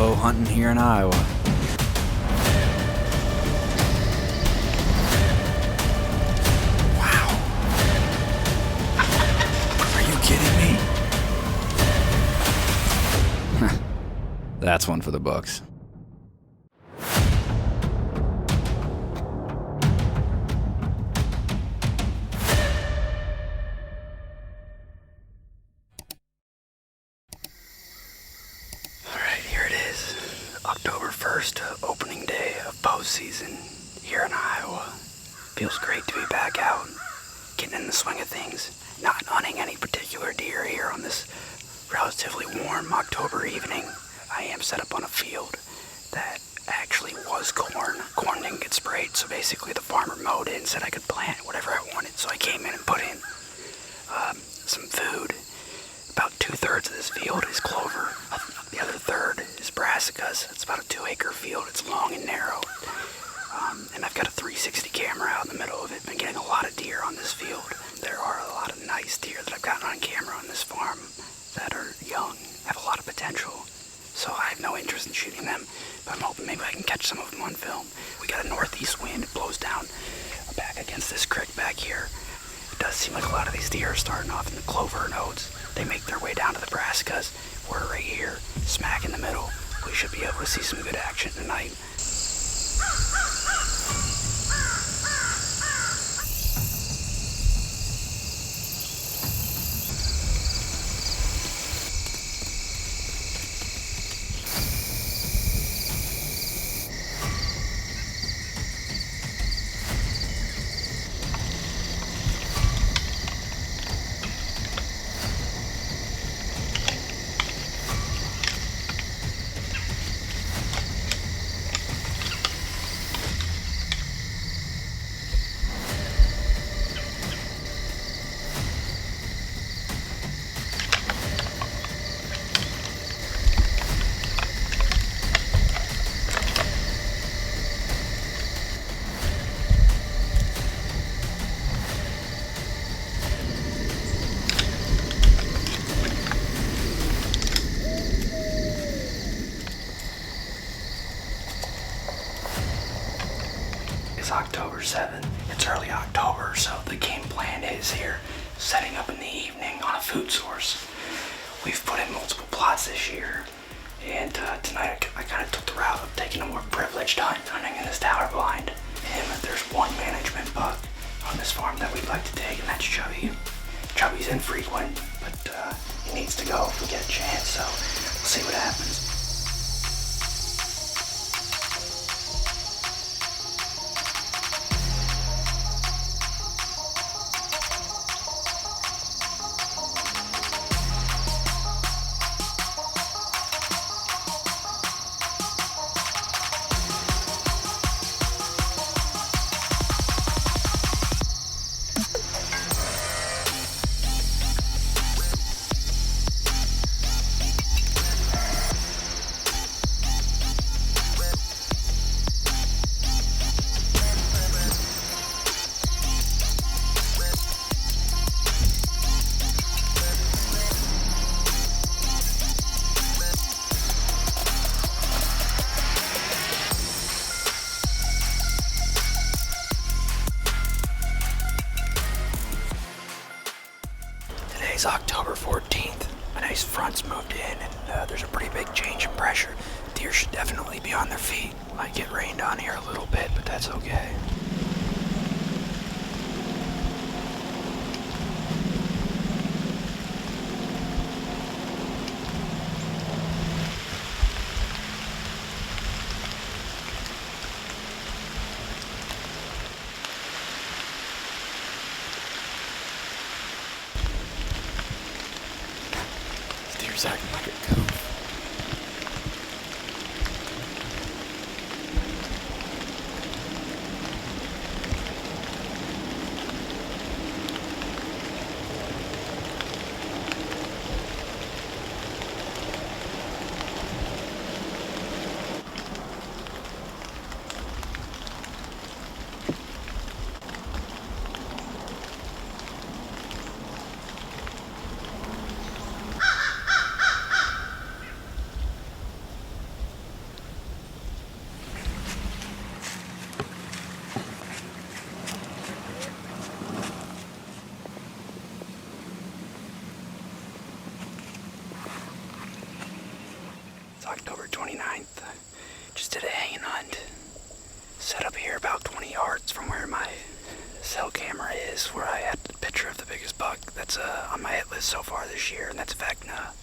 bow hunting here in Iowa. Wow. Are you kidding me? That's one for the books. October 1st, opening day of bow season here in Iowa. Feels great to be back out, getting in the swing of things, not hunting any particular deer here on this relatively warm October evening. I am set up on a field that actually was corn. Corn didn't get sprayed, so basically the farmer mowed it and said I could plant whatever I wanted, so I came in and put in some food. About 2/3 of this field is clover. The other third is brassicas. It's about a 2-acre field. It's long and narrow. And I've got a 360 camera out in the middle of it. Been getting a lot of deer on this field. There are a lot of nice deer that I've gotten on camera on this farm that are young, have a lot of potential. So I have no interest in shooting them, but I'm hoping maybe I can catch some of them on film. We got a northeast wind. It blows down back against this creek back here. It does seem like a lot of these deer are starting off in the clover and oats. They make their way down to the brassicas. We're right here, smack in the middle. We should be able to see some good action tonight. October 7th. It's early October, so the game plan is here, setting up in the evening on a food source. We've put in multiple plots this year, and tonight I kind of took the route of taking a more privileged hunt, hunting in this tower blind. And there's one management buck on this farm that we'd like to take, and that's Chubby. Chubby's infrequent, but he needs to go if we get a chance, so we'll see what happens. Today's October 14th. A nice front's moved in, and there's a pretty big change in pressure. Deer should definitely be on their feet. Might get rained on here a little bit, but that's okay. Deer's acting like a goof. It's October 29th. Just did a hanging hunt. Set up here about 20 yards from where my cell camera is, where I had the picture of the biggest buck that's on my hit list so far this year, and that's Vecna.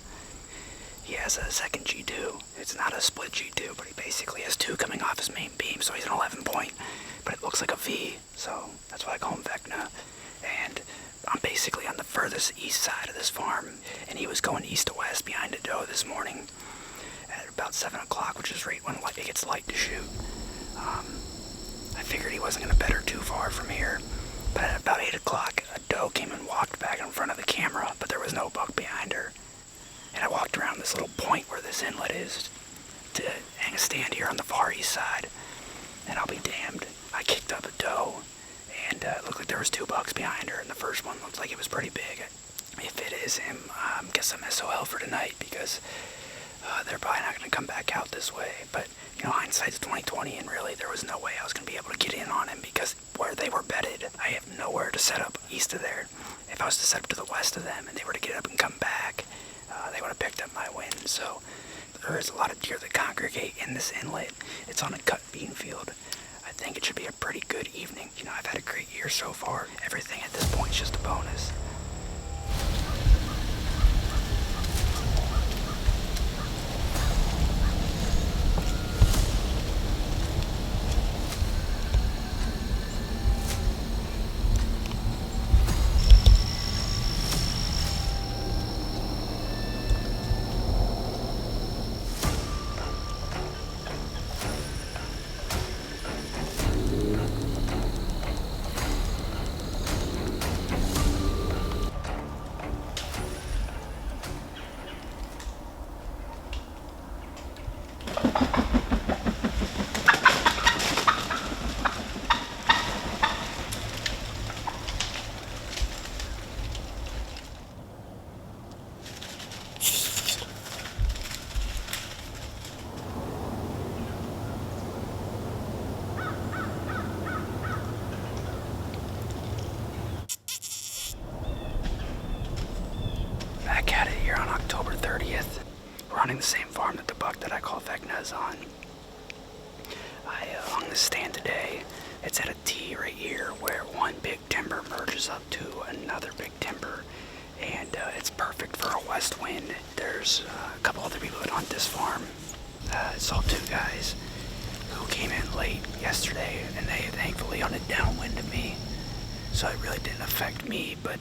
He has a second G2. It's not a split G2, but he basically has two coming off his main beam, so he's an 11 point, but it looks like a V, so that's why I call him Vecna. And I'm basically on the furthest east side of this farm, and he was going east to west behind a doe this morning at about 7 o'clock, which is right when it gets light to shoot. I figured he wasn't going to bet her too far from here, but at about 8 o'clock, a doe came and walked back in front of the camera, but there was no buck behind her. And I walked around this little point where this inlet is to hang a stand here on the far east side, and I'll be damned. I kicked up a doe, and it looked like there was two bucks behind her, and the first one looked like it was pretty big. If it is him, I guess I'm SOL for tonight, because they're probably not going to come back out this way. But, you know, hindsight's 20/20, and really there was no way I was going to be able to get in on him, because where they were bedded, I have nowhere to set up east of there. If I was to set up to the west of them and they were to get up and come back, they would have picked up my win. So there is a lot of deer that congregate in this inlet. It's on a cut bean field. I think it should be a pretty good evening. You know, I've had a great year so far. Everything at this point is just a bonus. Back at it here on October 30th. We're hunting the same farm that the buck that I call Vecna is on. I hung this stand today. It's at a T right here where one big timber merges up to another big timber, and it's perfect for a west wind. There's a couple other people that hunt this farm. I saw two guys who came in late yesterday, and they thankfully hunted downwind of me, so it really didn't affect me, but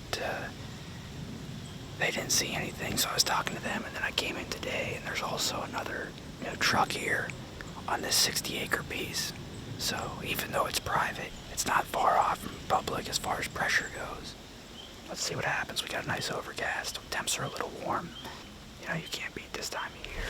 they didn't see anything, so I was talking to them, and then I came in today, and there's also another new truck here on this 60-acre piece. So even though it's private, it's not far off from public as far as pressure goes. Let's see what happens. We got a nice overcast. Temps are a little warm. You know, you can't beat this time of year.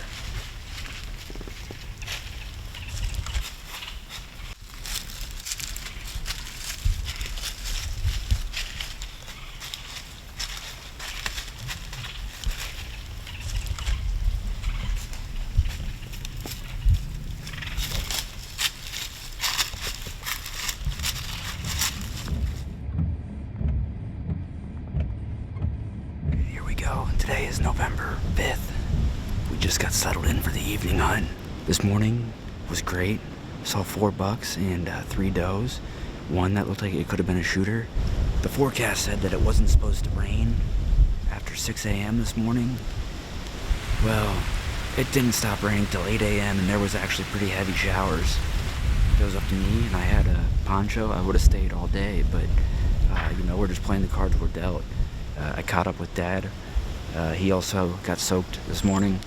Today is November 5th. We just got settled in for the evening hunt. This morning was great. Saw 4 bucks and 3 does. One that looked like it could have been a shooter. The forecast said that it wasn't supposed to rain after 6 a.m. this morning. Well, it didn't stop raining till 8 a.m. and there was actually pretty heavy showers. If it was up to me and I had a poncho, I would have stayed all day, but you know, we're just playing the cards we're dealt. I caught up with Dad. He also got soaked this morning.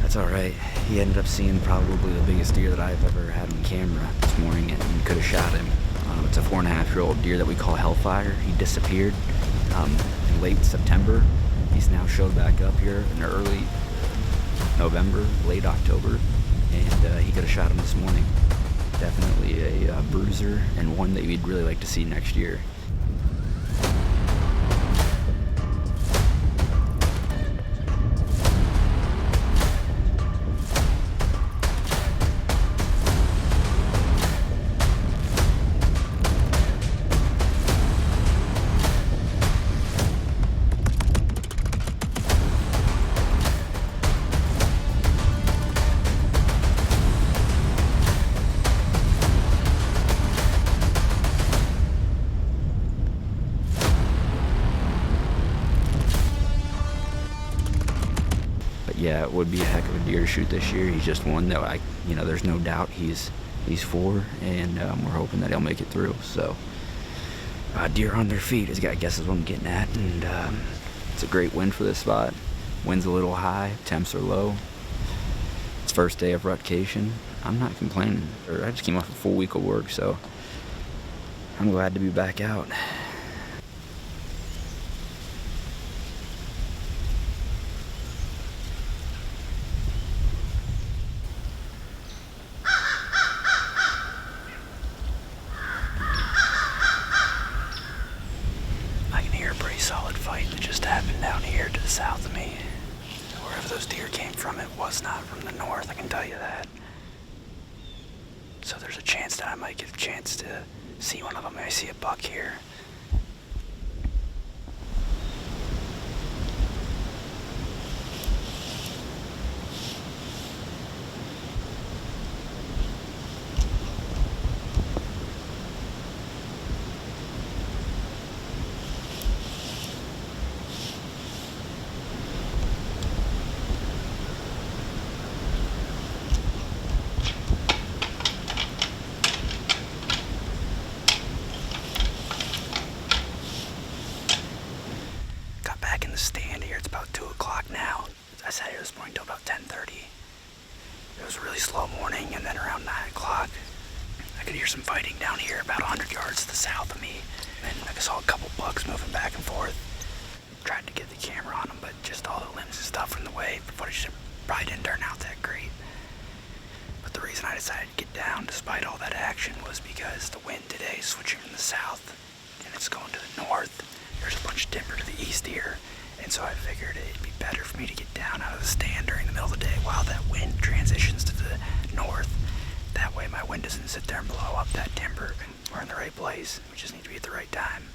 That's alright. He ended up seeing probably the biggest deer that I've ever had on camera this morning, and we could have shot him. It's a 4.5-year-old deer that we call Hellfire. He disappeared in late September. He's now showed back up here in early November, late October, and he could have shot him this morning. Definitely a bruiser, and one that we'd really like to see next year. that would be a heck of a deer to shoot this year. He's just one that there's no doubt he's for, and we're hoping that he'll make it through. So deer on their feet I guess is what I'm getting at, and it's a great wind for this spot. Wind's a little high, temps are low. It's first day of rutcation. I'm not complaining. I just came off a full week of work, so I'm glad to be back out. I can hear a pretty solid fight that just happened down here to the south of me. Wherever those deer came from, it was not from the north, I can tell you that. So there's a chance that I might get a chance to see one of them. I see a buck here. Stand here. It's about 2 o'clock now. I sat here this morning till about 10:30. It was a really slow morning, and then around 9 o'clock, I could hear some fighting down here about 100 yards to the south of me. And I saw a couple bucks moving back and forth. Tried to get the camera on them, but just all the limbs and stuff from the way, the footage probably didn't turn out that great. But the reason I decided to get down despite all that action was because the wind today is switching from the south, and it's going to the north. There's a bunch of timber to the east here. And so I figured it'd be better for me to get down out of the stand during the middle of the day while that wind transitions to the north. That way my wind doesn't sit there and blow up that timber. We're in the right place. We just need to be at the right time.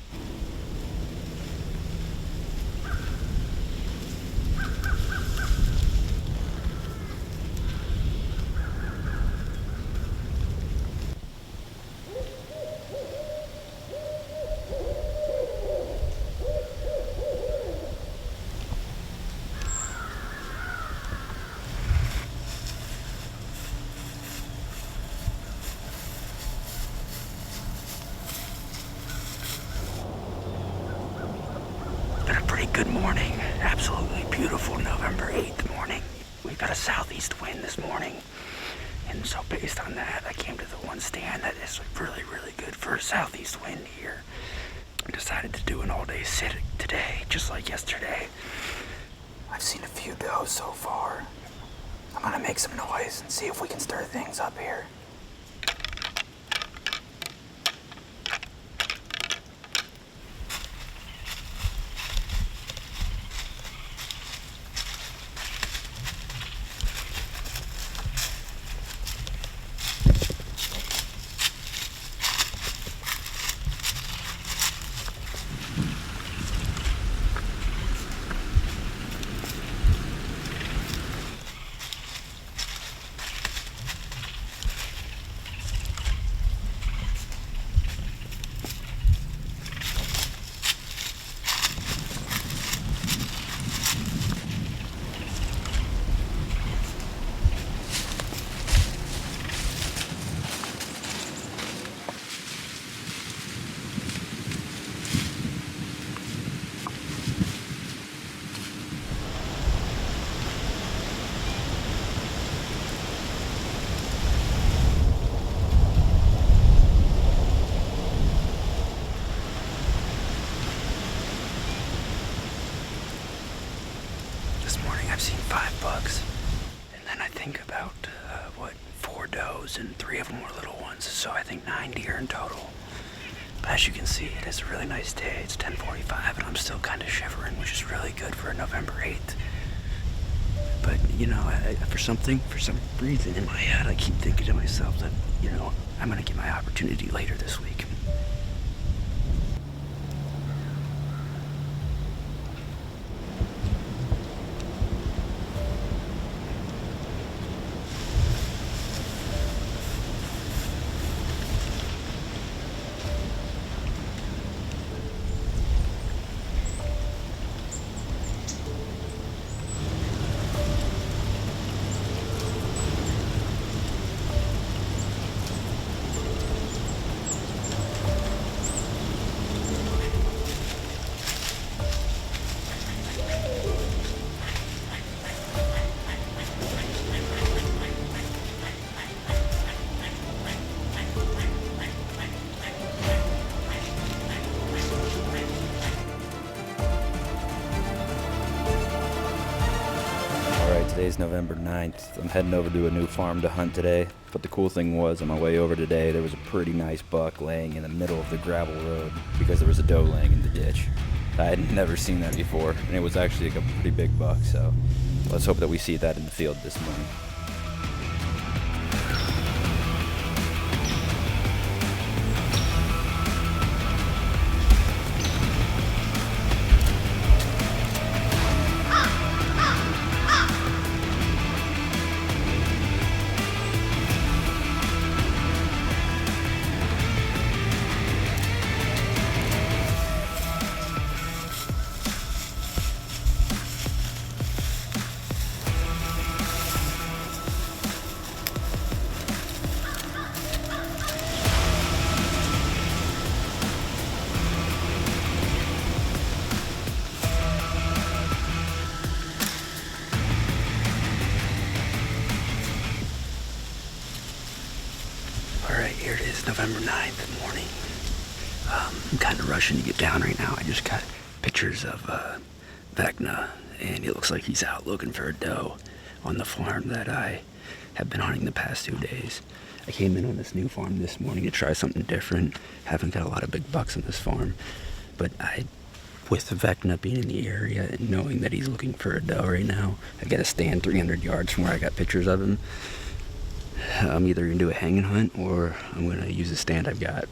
Good morning. Absolutely beautiful November 8th morning. We got a southeast wind this morning. And so based on that, I came to the one stand that is really, really good for a southeast wind here. I decided to do an all-day sit today, just like yesterday. I've seen a few does so far. I'm gonna make some noise and see if we can stir things up here. I've seen 5 bucks, and then I think about 4 does, and 3 of them were little ones, so I think 9 deer in total. But as you can see, it is a really nice day. It's 10:45, and I'm still kind of shivering, which is really good for a November 8th. But for some reason in my head, I keep thinking to myself that I'm gonna get my opportunity later this week. November 9th. I'm heading over to a new farm to hunt today. But the cool thing was, on my way over today, there was a pretty nice buck laying in the middle of the gravel road because there was a doe laying in the ditch. I had never seen that before, and it was actually like a pretty big buck, so let's hope that we see that in the field this morning. Alright, here it is, November 9th morning. I'm kind of rushing to get down right now. I just got pictures of Vecna, and it looks like he's out looking for a doe on the farm that I have been hunting the past 2 days. I came in on this new farm this morning to try something different. Haven't got a lot of big bucks on this farm, but with Vecna being in the area and knowing that he's looking for a doe right now, I got to stand 300 yards from where I got pictures of him. I'm either going to do a hanging hunt or I'm going to use a stand I've got.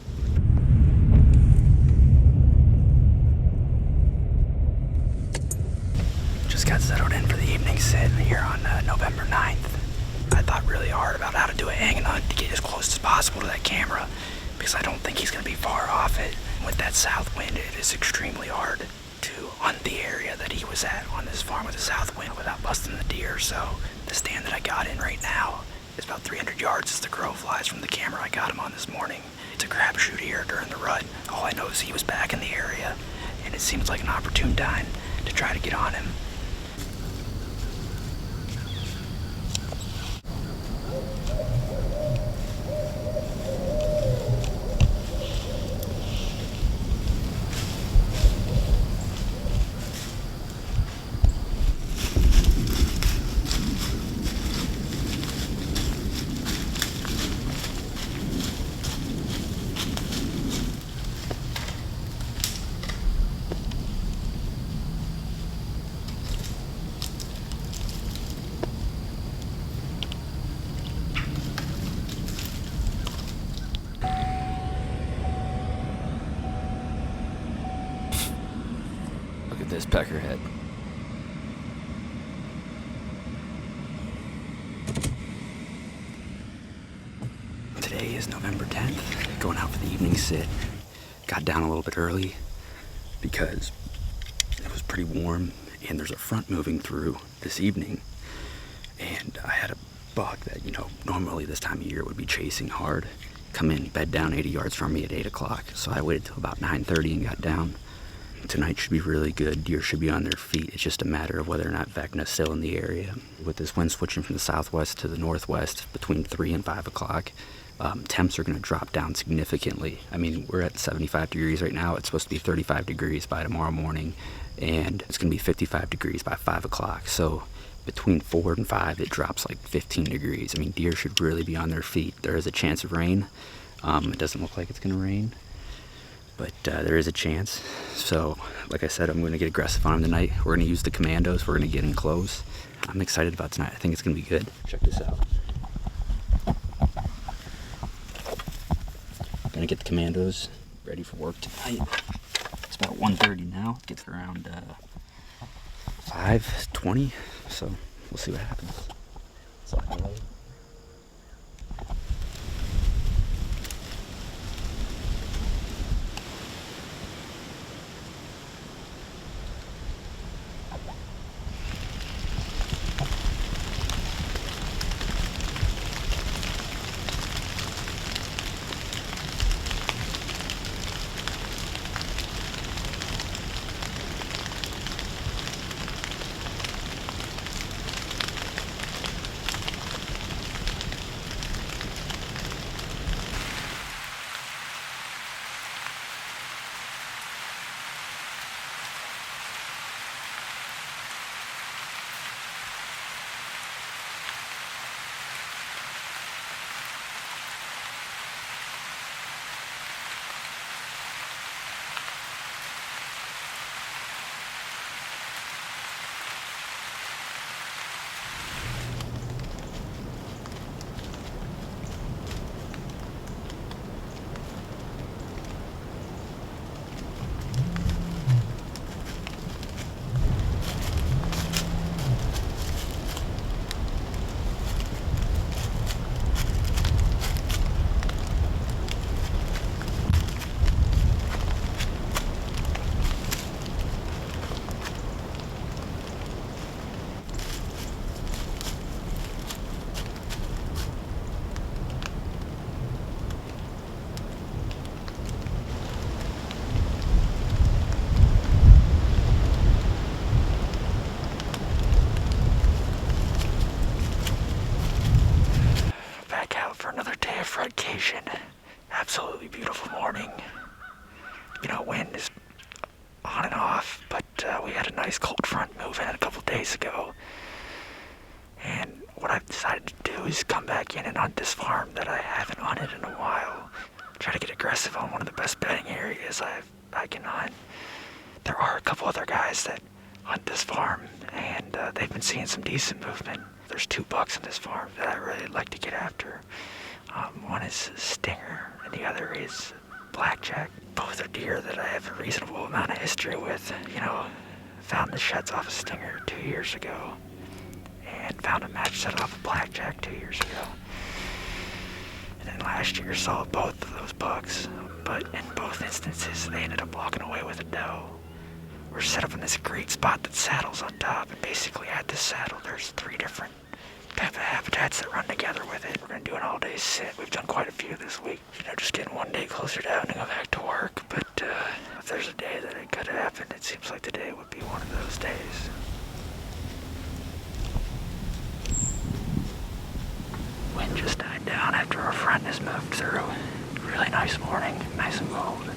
Just got settled in for the evening sit here on November 9th. I thought really hard about how to do a hanging hunt to get as close as possible to that camera because I don't think he's going to be far off it. With that south wind, it is extremely hard to hunt the area that he was at on this farm with the south wind without busting the deer. So the stand that I got in right now is about 300 yards as the crow flies from the camera I got him on this morning. It's a crapshoot here during the rut. All I know is he was back in the area, and it seems like an opportune time to try to get on him. This peckerhead. Today is November 10th, going out for the evening sit. Got down a little bit early because it was pretty warm and there's a front moving through this evening. And I had a buck that, normally this time of year would be chasing hard, come in, bed down 80 yards from me at 8 o'clock. So I waited till about 9:30 and got down. Tonight should be really good. Deer should be on their feet. It's just a matter of whether or not Vecna's still in the area. With this wind switching from the southwest to the northwest between 3 and 5 o'clock, temps are going to drop down significantly. I mean, we're at 75 degrees right now. It's supposed to be 35 degrees by tomorrow morning, and it's going to be 55 degrees by 5 o'clock. So between 4 and 5, it drops like 15 degrees. I mean, deer should really be on their feet. There is a chance of rain. It doesn't look like it's going to rain, but there is a chance. So like I said, I'm going to get aggressive on him tonight. We're going to use the commandos. We're going to get in close. I'm excited about tonight. I think it's going to be good. Check this out. Going to get the commandos ready for work tonight. It's about 1:30 now. It gets around 5:20, so we'll see what happens. It's like a load. do is come back in and hunt this farm that I haven't hunted in a while. Try to get aggressive on one of the best bedding areas I can hunt. There are a couple other guys that hunt this farm, and they've been seeing some decent movement. There's 2 bucks in this farm that I really like to get after. One is Stinger, and the other is Blackjack. Both are deer that I have a reasonable amount of history with. You know, found the sheds off a Stinger 2 years ago, and found a match set off a Blackjack 2 years ago. And then last year saw both of those bucks, but in both instances they ended up walking away with a doe. We're set up in this great spot that saddles on top, and basically at this saddle there's 3 different type of habitats that run together with it. We're gonna do an all-day sit. We've done quite a few this week. You know, just getting one day closer to having to go back to work. But if there's a day that it could happen, it seems like today would be one of those days. Wind just died down after our front has moved through. Really nice morning, nice and cold.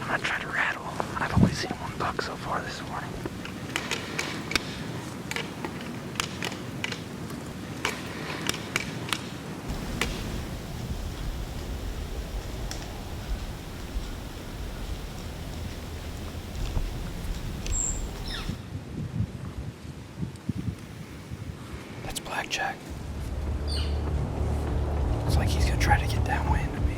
I'm gonna try to rattle. I've only seen 1 buck so far this morning. That's Blackjack. It's like he's gonna try to get downwind of me.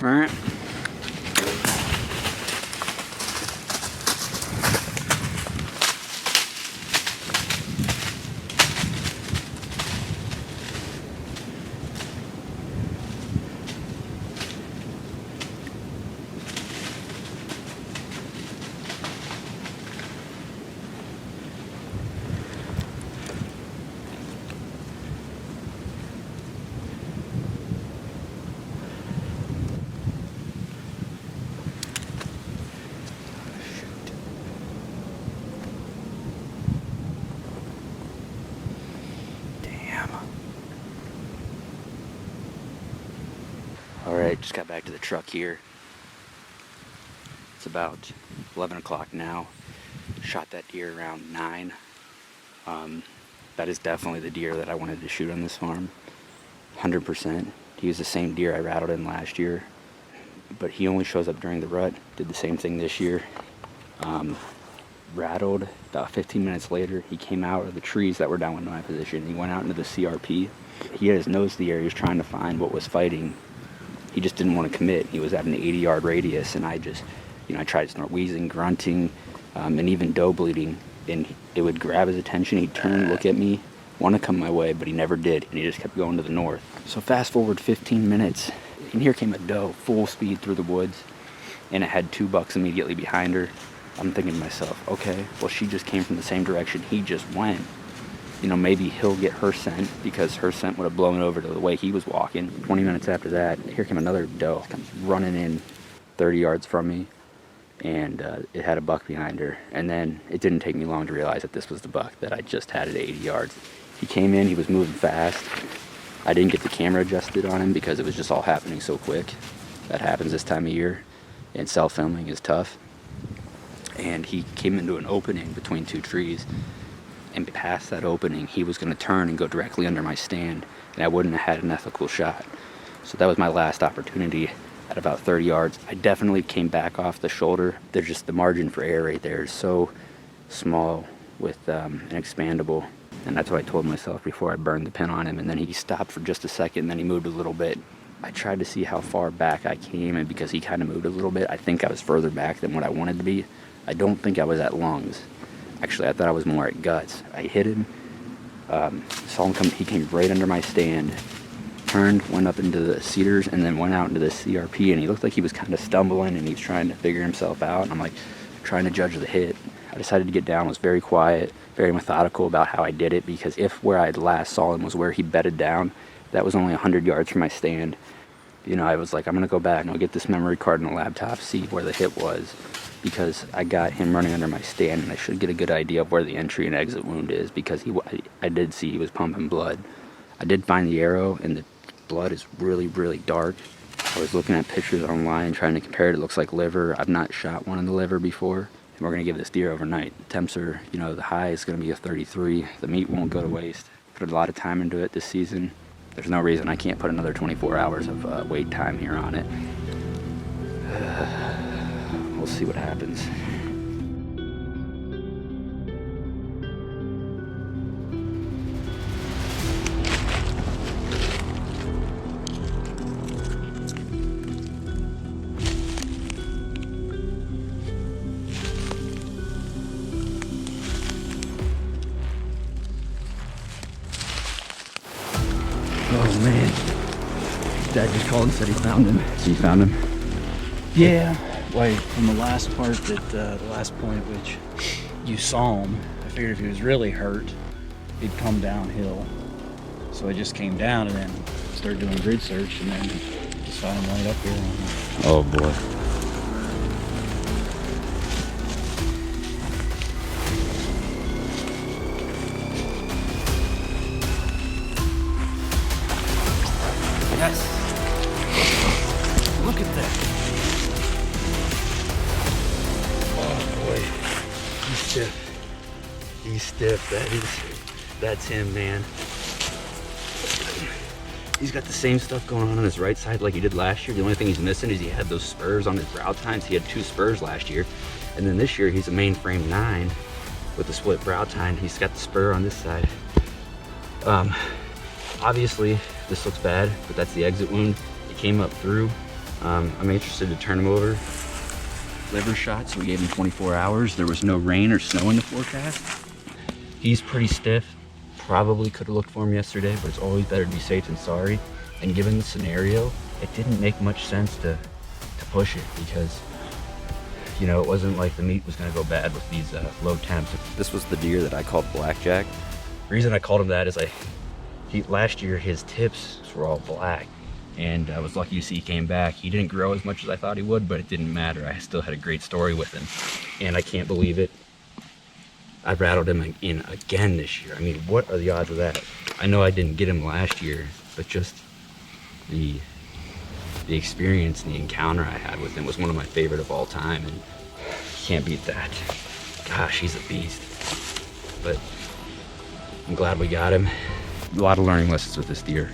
All right. Alright, just got back to the truck here. It's about 11 o'clock now. Shot that deer around 9. That is definitely the deer that I wanted to shoot on this farm. 100%. He was the same deer I rattled in last year, but he only shows up during the rut. Did the same thing this year. Rattled about 15 minutes later. He came out of the trees that were down in my position. He went out into the CRP. He had his nose to the area. He was trying to find what was fighting. He just didn't want to commit. He was at an 80-yard radius, and I just, I tried to start wheezing, grunting, and even doe bleeding, and it would grab his attention. He'd turn, look at me, want to come my way, but he never did, and he just kept going to the north. So fast forward 15 minutes, and here came a doe, full speed through the woods, and it had 2 bucks immediately behind her. I'm thinking to myself, okay, well, she just came from the same direction he just went. Maybe he'll get her scent, because her scent would have blown over to the way he was walking. 20 minutes after that, here came another doe, comes running in 30 yards from me, and it had a buck behind her. And then it didn't take me long to realize that this was the buck that I just had at 80 yards. He came in, he was moving fast. I didn't get the camera adjusted on him because it was just all happening so quick. That happens this time of year, and self-filming is tough. And he came into an opening between 2 trees, and past that opening, he was going to turn and go directly under my stand, and I wouldn't have had an ethical shot. So that was my last opportunity at about 30 yards. I definitely came back off the shoulder. There's just the margin for error right there is so small with an expandable, and that's what I told myself before I burned the pin on him. And then he stopped for just a second, and then he moved a little bit. I tried to see how far back I came, and because he kind of moved a little bit, I think I was further back than what I wanted to be. I don't think I was at lungs. Actually, I thought I was more at guts. I hit him, saw him come, he came right under my stand, turned, went up into the cedars, and then went out into the CRP, and he looked like he was kind of stumbling, and he was trying to figure himself out, and I'm like, trying to judge the hit. I decided to get down, was very quiet, very methodical about how I did it, because if where I last saw him was where he bedded down, that was only 100 yards from my stand. I was like, I'm going to go back and I'll get this memory card in the laptop, see where the hit was, because I got him running under my stand, and I should get a good idea of where the entry and exit wound is, because I did see he was pumping blood. I did find the arrow, and the blood is really, really dark. I was looking at pictures online, trying to compare it. It looks like liver. I've not shot one in the liver before, and we're going to give this deer overnight. The temps are, the high is going to be a 33. The meat won't go to waste. Put a lot of time into it this season. There's no reason I can't put another 24 hours of wait time here on it. We'll see what happens. Oh man, Dad just called and said he found him. So you found him? Yeah, like from the last part the last point at which you saw him, I figured if he was really hurt, he'd come downhill. So I just came down and then started doing grid search, and then just saw him right up here. Oh boy. Yes. Look at that. Oh boy. He's stiff. He's stiff. That's him, man. He's got the same stuff going on his right side like he did last year. The only thing he's missing is he had those spurs on his brow tines. He had 2 spurs last year. And then this year he's a mainframe 9 with the split brow tine. He's got the spur on this side. Obviously, this looks bad, but that's the exit wound. It came up through. I'm interested to turn him over. Liver shot, so we gave him 24 hours. There was no rain or snow in the forecast. He's pretty stiff. Probably could have looked for him yesterday, but it's always better to be safe than sorry. And given the scenario, it didn't make much sense to push it, because it wasn't like the meat was going to go bad with these low temps. This was the deer that I called Blackjack. The reason I called him that is last year his tips were all black, and I was lucky to see he came back. He didn't grow as much as I thought he would, but it didn't matter. I still had a great story with him, and I can't believe it. I rattled him in again this year. I mean, what are the odds of that? I know I didn't get him last year, but just the experience and the encounter I had with him was one of my favorite of all time, and you can't beat that. Gosh, he's a beast. But I'm glad we got him. A lot of learning lessons with this deer,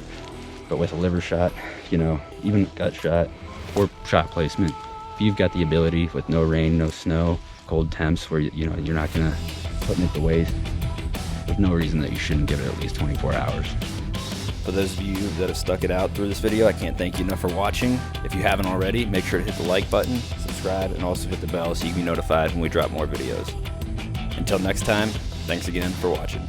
but with a liver shot, you know, even gut shot or shot placement, if you've got the ability with no rain, no snow, cold temps where you know you're not gonna put it to waste, there's no reason that you shouldn't give it at least 24 hours. For those of you that have stuck it out through this video, I can't thank you enough for watching. If you haven't already, make sure to hit the like button, subscribe, and also hit the bell so you can be notified when we drop more videos. Until next time, thanks again for watching.